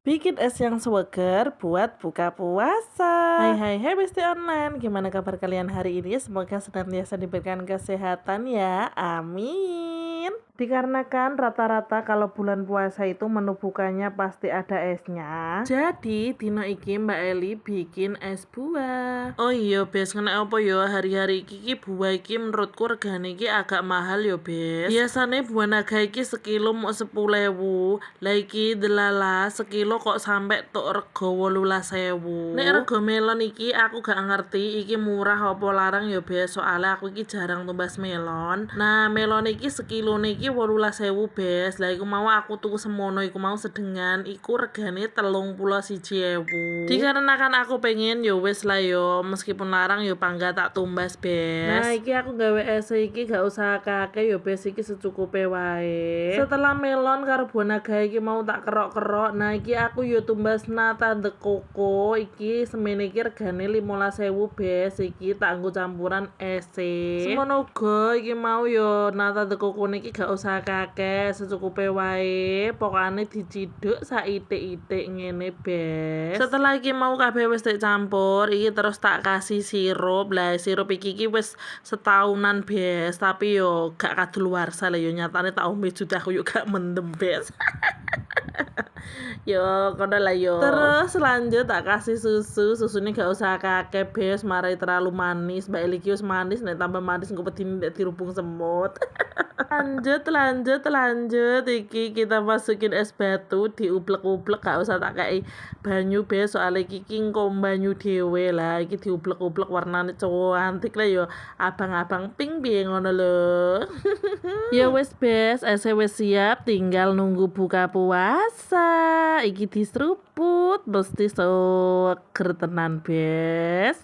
Bikin es yang seger buat buka puasa. Hai hai hai Besti Online, gimana kabar kalian hari ini? Semoga senantiasa diberikan kesehatan ya, amin. Dikarenakan rata-rata kalau bulan puasa itu menu bukanya pasti ada esnya. Jadi dino iki Mbak Eli bikin es buah. Oh iya Bes, kena apa ya hari-hari iki buah iki menurutku regane iki agak mahal ya Bes. Biasanya buah naga iki sekilo mau 10.000, lah iki delala sekilo kok sampai tok rego 18.000. Nek rego melon iki aku gak ngerti iki murah apa larang ya Bes, soalnya aku iki jarang tumbas melon. Nah melon iki sekilo iki 18.000 Bes, lah iku mau aku tuku semono iku mau sedengan iku regane 31.000. Dikarenakan aku pengen yo wes lah yo, meskipun larang yo pangga tak tumbas Bes. Nah iki aku gawe es iki gak usah kakek yo Bes, iki secukupe wae. Setelah melon karo buah naga iki mau tak kerok-kerok, nah iki aku yo tumbas nata de coco iki semene iki regane 15.000 Bes, iki tak nggo campuran es e. Semono uga iki mau yo nata de coco niki gak usah kakek, secukupe wae, pokokane diciduk saitik-itik ngene Bes. Setelah iki mau kabeh wis dicampur, iki terus tak kasih sirup. Lah sirup iki wis setahunan Bes, tapi yo gak kadaluwarsa lah yo, nyatane tak ombe sudah aku yo gak mendem Bes. Yo kono lah yo. Terus lanjut tak kasih susu, susunya gak usah kakek Bes, marai terlalu manis. Mbak Eli wis manis, nek tambah manis engko pedine nek dirubung semut. lanjut iki kita masukin es batu, diublek-ublek, gak usah tak kayak banyu Bes, soalnya iki engko banyu dhewe. Lah iki diublek-ublek warnane cantik lah yo, abang-abang pink piye ngono lho. Ya wes Bes, es wes siap, tinggal nunggu buka puasa. Iki diseruput mesti seger tenan Bes.